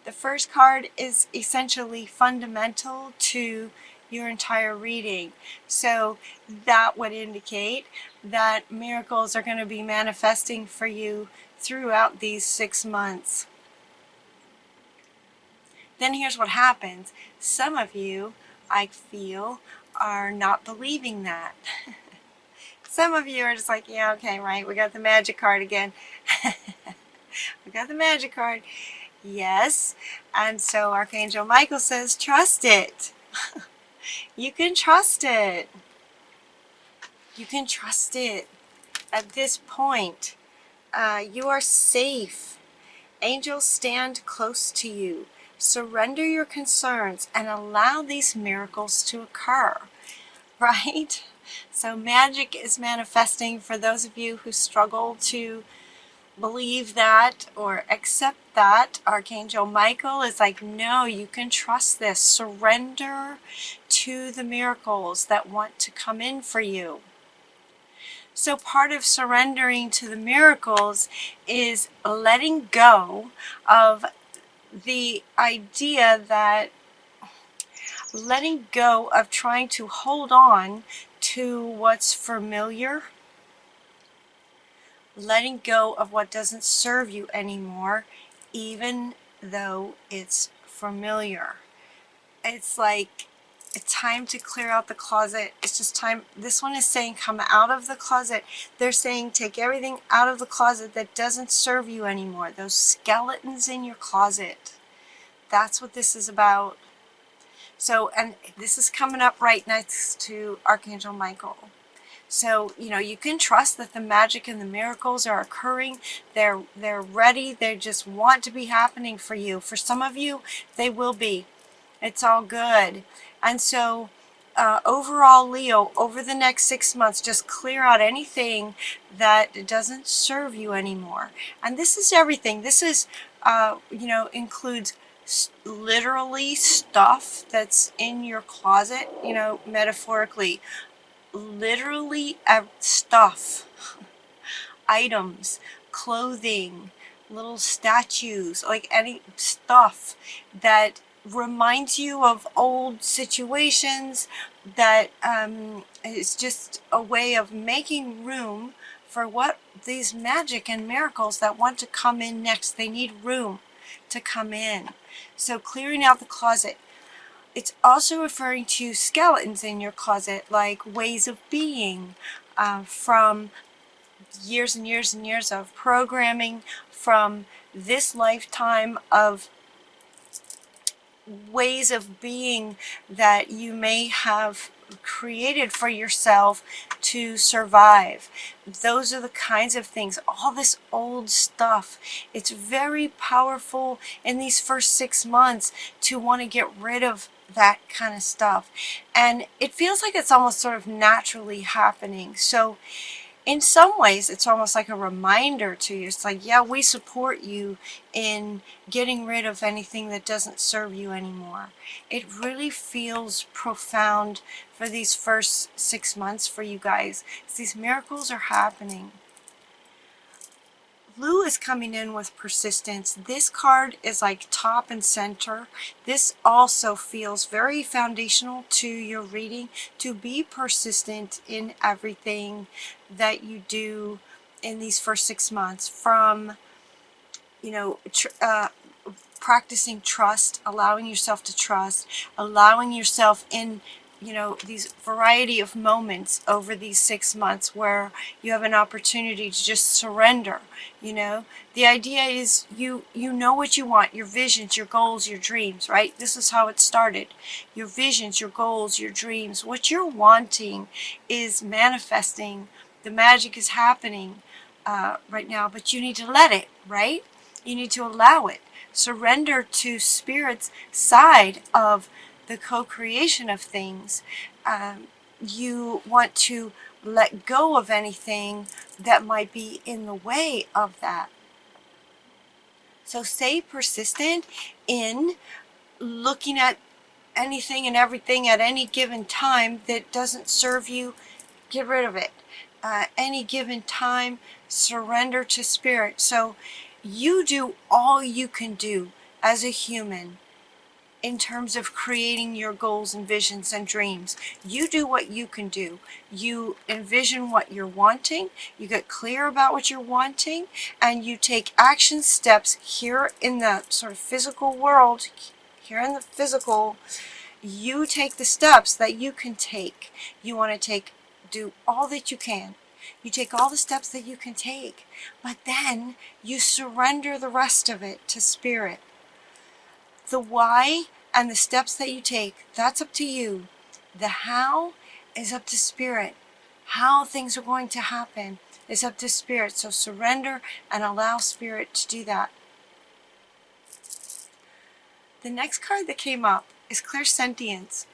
The first card is essentially fundamental to your entire reading. So that would indicate that miracles are going to be manifesting for you throughout these 6 months. Then here's what happens. Some of you, I feel, are not believing that. Some of you are just like, yeah, okay, right, we got the magic card again. We got the magic card. Yes. And so Archangel Michael says, trust it. You can trust it. You can trust it. At this point, you are safe. Angels stand close to you. Surrender your concerns and allow these miracles to occur. Right? So magic is manifesting for those of you who struggle to believe that or accept that. Archangel Michael is like, no, you can trust this. Surrender to the miracles that want to come in for you. So part of surrendering to the miracles is letting go of the idea that letting go of trying to hold on to what's familiar, letting go of what doesn't serve you anymore, even though it's familiar. It's like it's time to clear out the closet. It's just time. This one is saying come out of the closet. They're saying take everything out of the closet that doesn't serve you anymore. Those skeletons in your closet. That's what this is about. So, and this is coming up right next to Archangel Michael. So, you can trust that the magic and the miracles are occurring. They're ready. They just want to be happening for you. For some of you, they will be. It's all good. And so, overall, Leo, over the next 6 months, just clear out anything that doesn't serve you anymore. And this is everything. This is, includes literally stuff that's in your closet, metaphorically, literally stuff, items, clothing, little statues, like any stuff that reminds you of old situations, that is just a way of making room for what these magic and miracles that want to come in next. They need room to come in. So clearing out the closet. It's also referring to skeletons in your closet, like ways of being from years and years and years of programming, from this lifetime of ways of being that you may have created for yourself to survive. Those are the kinds of things, all this old stuff. It's very powerful in these first 6 months to want to get rid of that kind of stuff. And it feels like it's almost sort of naturally happening. So in some ways, it's almost like a reminder to you. It's like, yeah, we support you in getting rid of anything that doesn't serve you anymore. It really feels profound for these first 6 months for you guys. These miracles are happening. Blue is coming in with persistence. This card is like top and center. This also feels very foundational to your reading, to be persistent in everything that you do in these first 6 months, from practicing trust, allowing yourself to trust, allowing yourself in these variety of moments over these 6 months where you have an opportunity to just surrender. The idea is you know what you want, your visions, your goals, your dreams, right? This is how it started. Your visions, your goals, your dreams, what you're wanting is manifesting. The magic is happening right now, but you need to let it, right? You need to allow it. Surrender to Spirit's side of the co-creation of things. You want to let go of anything that might be in the way of that. So stay persistent in looking at anything and everything at any given time that doesn't serve you. Get rid of it. Any given time, surrender to Spirit. So you do all you can do as a human in terms of creating your goals and visions and dreams. You do what you can do. You envision what you're wanting, you get clear about what you're wanting, and you take action steps here in the sort of physical world, here in the physical. You take the steps that you can take. You want to do all that you can. You take all the steps that you can take, but then you surrender the rest of it to Spirit. The why and the steps that you take, that's up to you. The how is up to Spirit. How things are going to happen is up to Spirit. So surrender and allow Spirit to do that. The next card that came up is Clairsentience.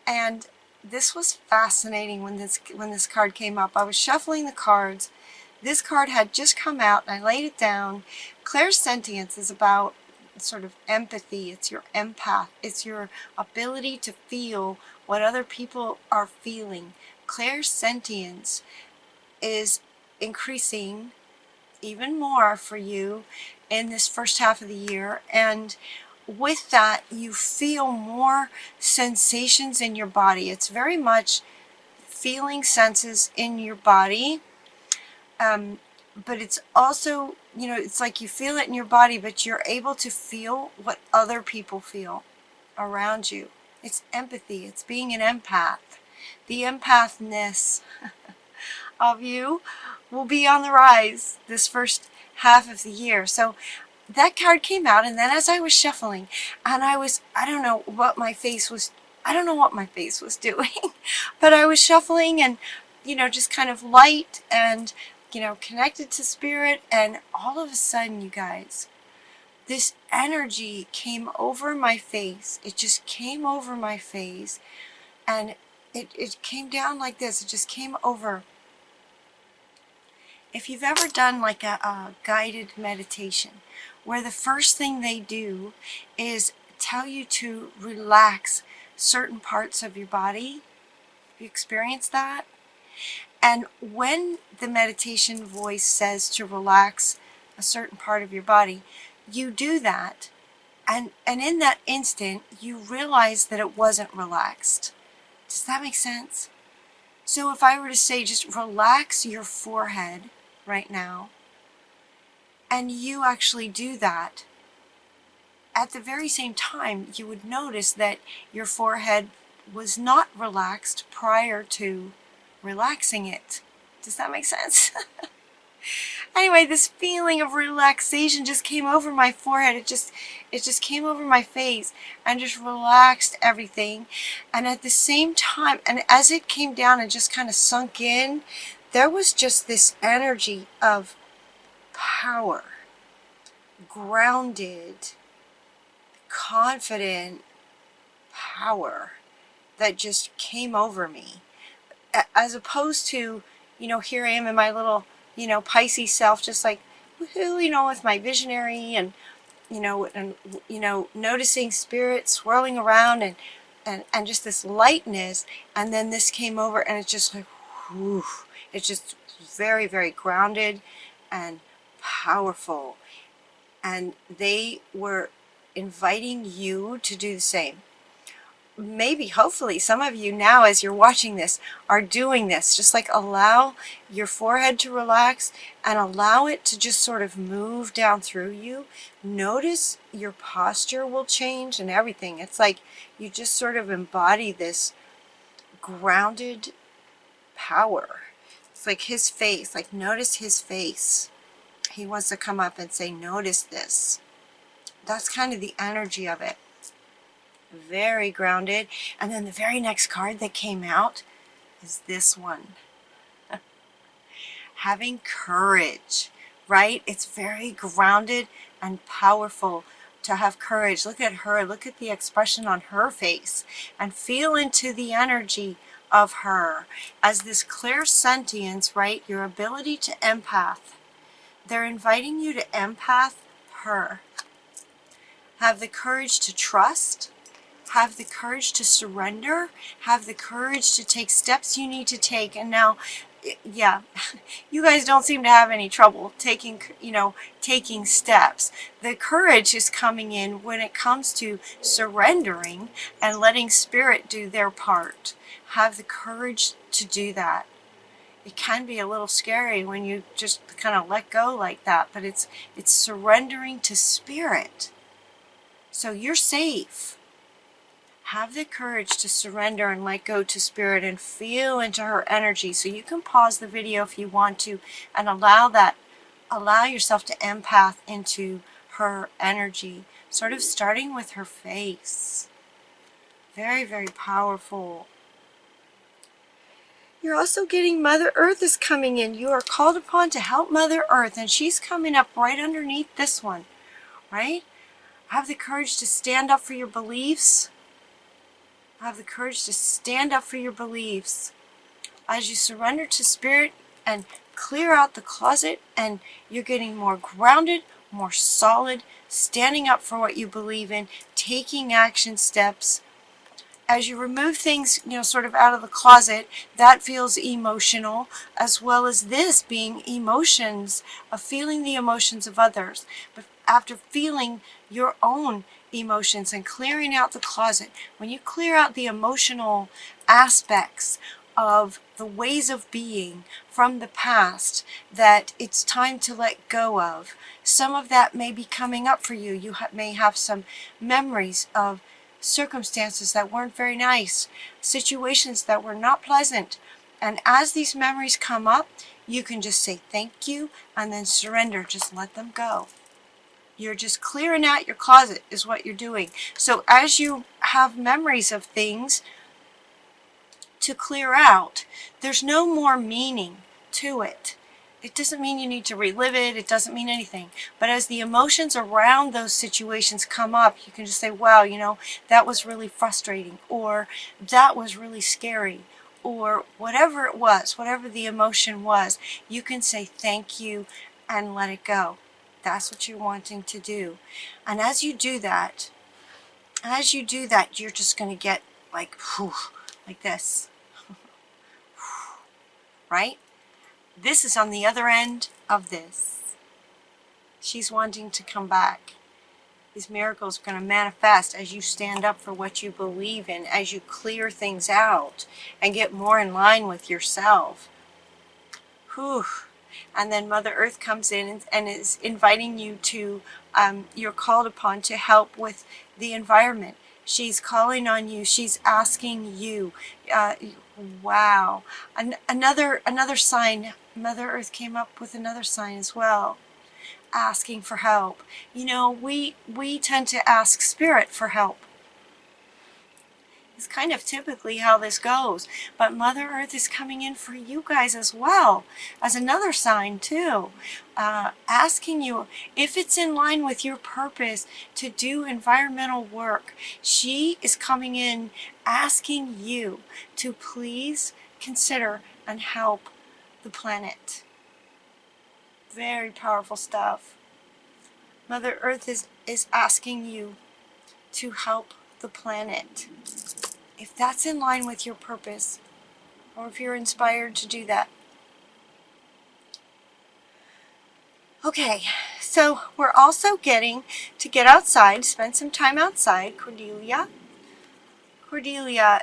And this was fascinating when this card came up. I was shuffling the cards. This card had just come out and I laid it down. Clairsentience is about sort of empathy. It's your empath. It's your ability to feel what other people are feeling. Clairsentience is increasing even more for you in this first half of the year, and with that you feel more sensations in your body. It's very much feeling senses in your body, but it's also, it's like you feel it in your body, but you're able to feel what other people feel around you. It's empathy. It's being an empath. The empathness of you will be on the rise this first half of the year. So that card came out, and then as I was shuffling, and I don't know what my face was doing, but I was shuffling and, just kind of light and, connected to Spirit, and all of a sudden, you guys, this energy came over my face. It just came over my face, and it came down like this. It just came over. If you've ever done like a guided meditation, where the first thing they do is tell you to relax certain parts of your body, have you experienced that? And when the meditation voice says to relax a certain part of your body, you do that, and in that instant you realize that it wasn't relaxed. Does that make sense? So if I were to say just relax your forehead right now, and you actually do that, at the very same time you would notice that your forehead was not relaxed prior to relaxing it. Does that make sense? Anyway, this feeling of relaxation just came over my forehead. It just came over my face and just relaxed everything. And at the same time, and as it came down and just kind of sunk in, there was just this energy of power, grounded, confident power that just came over me. As opposed to, here I am in my little, Pisces self, just like, woohoo, with my visionary and, noticing Spirit swirling around and just this lightness. And then this came over and it's just like, whew, it's just very, very grounded and powerful. And they were inviting you to do the same. Maybe, hopefully, some of you now, as you're watching this, are doing this. Just like allow your forehead to relax and allow it to just sort of move down through you. Notice your posture will change and everything. It's like you just sort of embody this grounded power. It's like his face, like notice his face. He wants to come up and say, notice this. That's kind of the energy of it. Very grounded. And then the very next card that came out is this one. Having courage, right? It's very grounded and powerful to have courage. Look at her. Look at the expression on her face and feel into the energy of her as this clairsentience, right? Your ability to empath. They're inviting you to empath her. Have the courage to trust. Have the courage to surrender. Have the courage to take steps you need to take. And now yeah, you guys don't seem to have any trouble taking, taking steps. The courage is coming in when it comes to surrendering and letting spirit do their part. Have the courage to do that. It can be a little scary when you just kind of let go like that, but it's surrendering to spirit. So you're safe. Have the courage to surrender and let go to spirit and feel into her energy. So you can pause the video if you want to and allow yourself to empath into her energy, sort of starting with her face. Very, very powerful. You're also getting Mother Earth is coming in. You are called upon to help Mother Earth, and she's coming up right underneath this one, right? Have the courage to stand up for your beliefs. Have the courage to stand up for your beliefs. As you surrender to spirit and clear out the closet, and you're getting more grounded, more solid, standing up for what you believe in, taking action steps. As you remove things, sort of out of the closet, that feels emotional, as well as this being emotions, of feeling the emotions of others. But after feeling your own emotions and clearing out the closet, when you clear out the emotional aspects of the ways of being from the past that it's time to let go of, some of that may be coming up for you. You may have some memories of circumstances that weren't very nice, situations that were not pleasant. And as these memories come up, you can just say thank you and then surrender. Just let them go. You're just clearing out your closet is what you're doing. So as you have memories of things to clear out, there's no more meaning to it. It doesn't mean you need to relive it. It doesn't mean anything. But as the emotions around those situations come up, you can just say, wow, that was really frustrating, or that was really scary, or whatever it was, whatever the emotion was, you can say thank you and let it go. That's what you're wanting to do. And as you do that, you're just going to get like this, right? This is on the other end of this. She's wanting to come back. These miracles are going to manifest as you stand up for what you believe in, as you clear things out and get more in line with yourself. Whew. And then Mother Earth comes in and is inviting you to, you're called upon to help with the environment. She's calling on you. She's asking you. Wow. Another sign. Mother Earth came up with another sign as well, asking for help. We tend to ask Spirit for help. It's kind of typically how this goes. But Mother Earth is coming in for you guys as well, as another sign too. Asking you if it's in line with your purpose to do environmental work. She is coming in asking you to please consider and help the planet. Very powerful stuff. Mother Earth is asking you to help the planet. If that's in line with your purpose, or if you're inspired to do that. Okay, so we're also getting to get outside, spend some time outside. Cordelia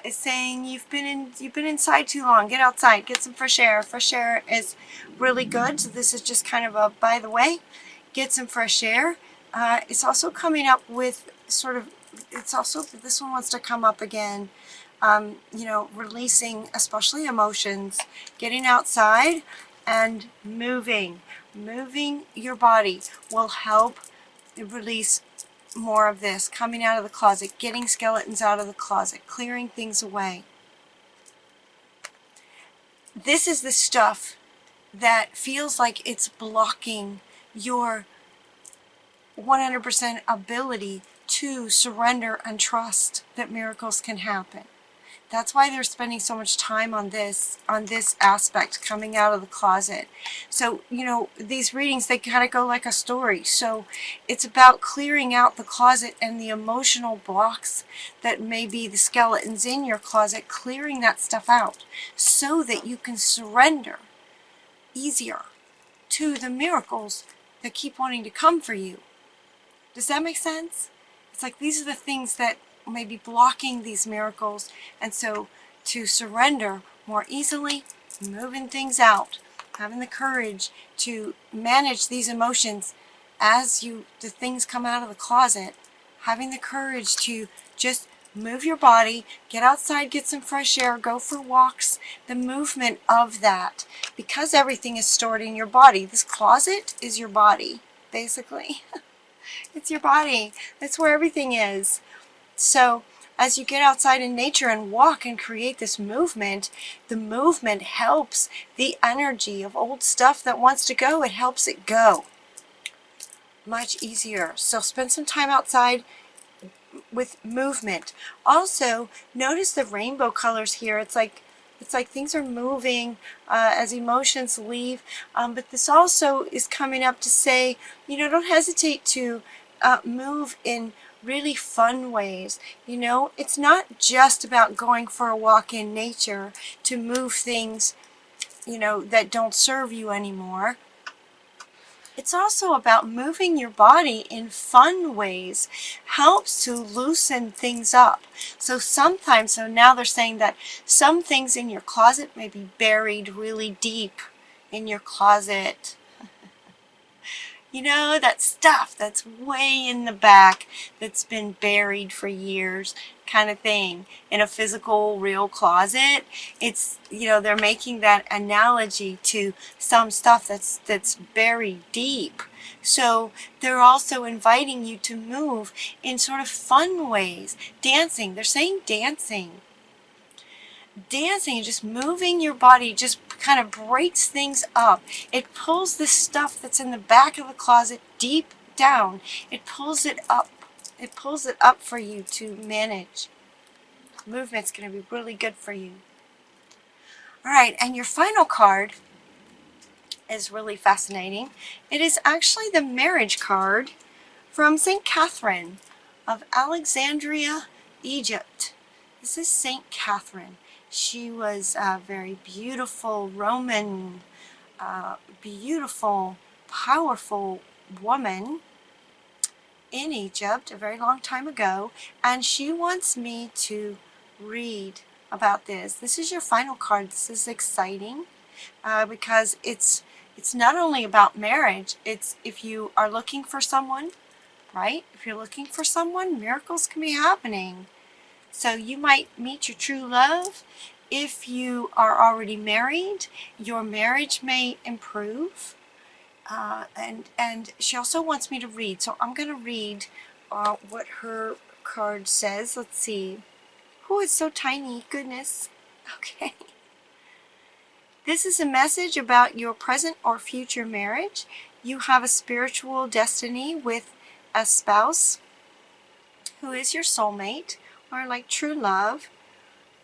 is saying you've been inside too long. Get outside, get some fresh air. Fresh air is really good. So this is just kind of a by the way. Get some fresh air. It's also coming up with this one wants to come up again. Releasing especially emotions, getting outside and moving your body will help release more of this, coming out of the closet, getting skeletons out of the closet, clearing things away. This is the stuff that feels like it's blocking your 100% ability to surrender and trust that miracles can happen. That's why they're spending so much time on this aspect, coming out of the closet. So, these readings, they kind of go like a story. So it's about clearing out the closet and the emotional blocks that may be the skeletons in your closet, clearing that stuff out so that you can surrender easier to the miracles that keep wanting to come for you. Does that make sense? It's like these are the things that may be blocking these miracles, and so to surrender more easily, moving things out, having the courage to manage these emotions as the things come out of the closet, having the courage to just move your body, get outside, get some fresh air, go for walks, the movement of that, because everything is stored in your body. This closet is your body, basically. It's your body. That's where everything is. So as you get outside in nature and walk and create this movement, the movement helps the energy of old stuff that wants to go. It helps it go much easier. So spend some time outside with movement. Also, notice the rainbow colors here. It's like things are moving as emotions leave. But this also is coming up to say, don't hesitate to move in really fun ways. It's not just about going for a walk in nature to move things, that don't serve you anymore. It's also about moving your body in fun ways, helps to loosen things up. So now they're saying that some things in your closet may be buried really deep in your closet. That stuff that's way in the back that's been buried for years, kind of thing, in a physical, real closet. It's, they're making that analogy to some stuff that's buried deep. So they're also inviting you to move in sort of fun ways. Dancing. They're saying dancing. Dancing and just moving your body just kind of breaks things up. It pulls this stuff that's in the back of the closet deep down. It pulls it up. It pulls it up for you to manage. Movement's going to be really good for you. All right, and your final card is really fascinating. It is actually the marriage card from St. Catherine of Alexandria, Egypt. This is St. Catherine. She was a very beautiful Roman, beautiful, powerful woman in Egypt a very long time ago, and she wants me to read about this. This is your final card. This is exciting because it's not only about marriage. It's if you are looking for someone, right? If you're looking for someone, miracles can be happening. So you might meet your true love. If you are already married, your marriage may improve. And she also wants me to read. So I'm going to read what her card says. Let's see. Oh, it's so tiny. Goodness. Okay. This is a message about your present or future marriage. You have a spiritual destiny with a spouse who is your soulmate, or like true love.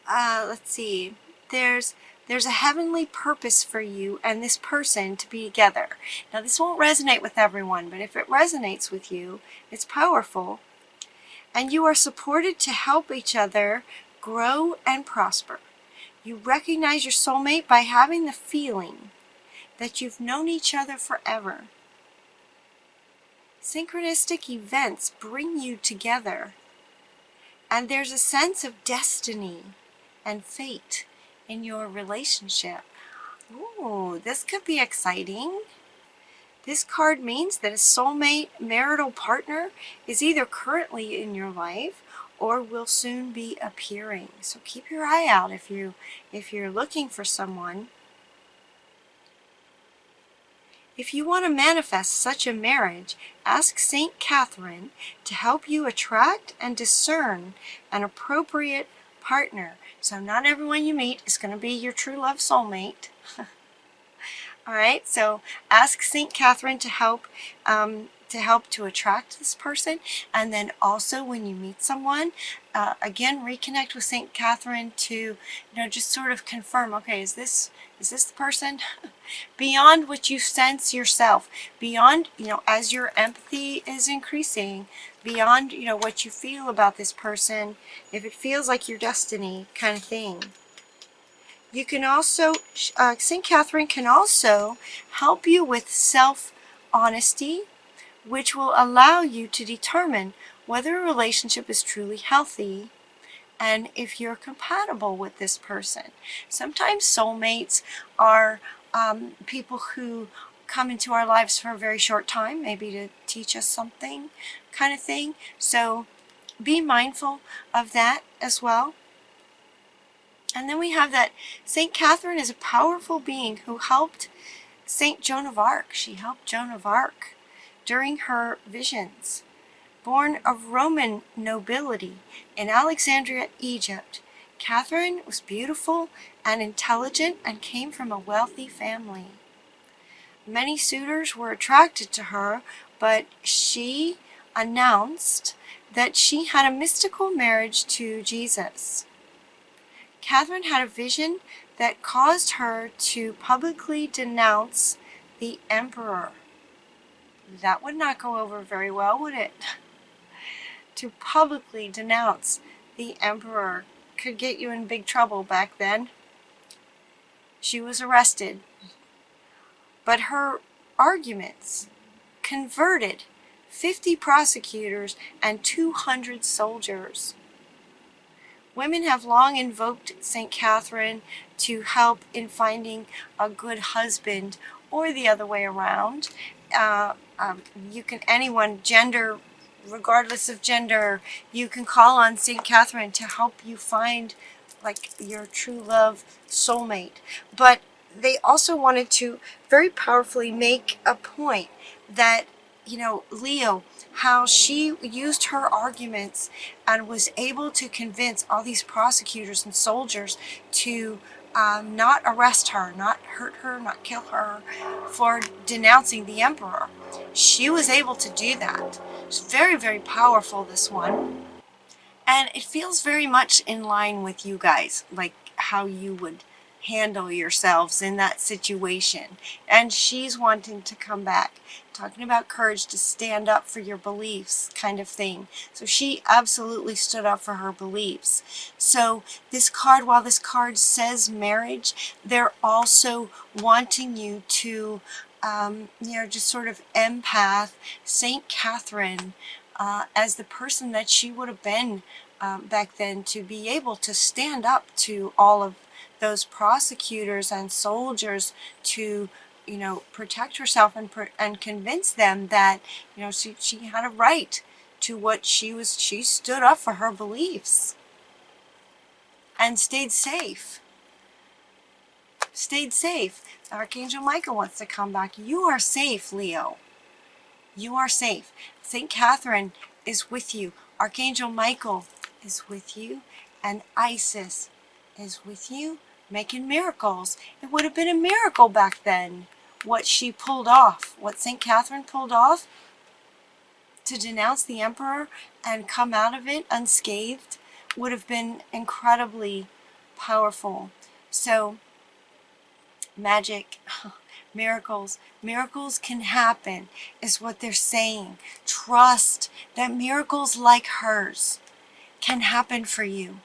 Let's see. There's a heavenly purpose for you and this person to be together. Now, this won't resonate with everyone, but if it resonates with you, it's powerful. And you are supported to help each other grow and prosper. You recognize your soulmate by having the feeling that you've known each other forever. Synchronistic events bring you together. And there's a sense of destiny and fate in your relationship. Ooh, this could be exciting. This card means that a soulmate marital partner is either currently in your life or will soon be appearing. So keep your eye out if you're looking for someone. If you want to manifest such a marriage, ask St. Catherine to help you attract and discern an appropriate partner. So not everyone you meet is going to be your true love soulmate. All right, so ask St. Catherine to help to attract this person. And then also when you meet someone, again, reconnect with St. Catherine to, just sort of confirm, okay, is this the person? Beyond what you sense yourself, beyond, as your empathy is increasing, beyond, what you feel about this person, if it feels like your destiny kind of thing. You can also, St. Catherine can also help you with self-honesty, which will allow you to determine whether a relationship is truly healthy and if you're compatible with this person. Sometimes soulmates are people who come into our lives for a very short time, maybe to teach us something kind of thing. So be mindful of that as well. And then we have that St. Catherine is a powerful being who helped St. Joan of Arc. She helped Joan of Arc during her visions. Born of Roman nobility in Alexandria, Egypt, Catherine was beautiful and intelligent and came from a wealthy family. Many suitors were attracted to her, but she announced that she had a mystical marriage to Jesus. Catherine had a vision that caused her to publicly denounce the emperor. That would not go over very well, would it? To publicly denounce the emperor could get you in big trouble back then. She was arrested, but her arguments converted 50 prosecutors and 200 soldiers. Women have long invoked St. Catherine to help in finding a good husband, or the other way around. Anyone, gender, regardless of gender, you can call on St. Catherine to help you find like your true love soulmate. But they also wanted to very powerfully make a point that, Leo, how she used her arguments and was able to convince all these prosecutors and soldiers to not arrest her, not hurt her, not kill her for denouncing the emperor. She was able to do that. It's very, very powerful, this one. And it feels very much in line with you guys, like how you would handle yourselves in that situation. And she's wanting to come back, talking about courage to stand up for your beliefs kind of thing. So she absolutely stood up for her beliefs. So this card, while this card says marriage, they're also wanting you to just sort of empath St. Catherine as the person that she would have been back then, to be able to stand up to all of those prosecutors and soldiers, to protect herself and convince them that she had a right to what she stood up for her beliefs and stayed safe. Archangel Michael wants to come back. You are safe, Leo. You are safe. St. Catherine is with you. Archangel Michael is with you. And Isis is with you, making miracles. It would have been a miracle back then, what she pulled off, what St. Catherine pulled off, to denounce the emperor and come out of it unscathed, would have been incredibly powerful. So, magic, miracles can happen, is what they're saying. Trust that miracles like hers can happen for you.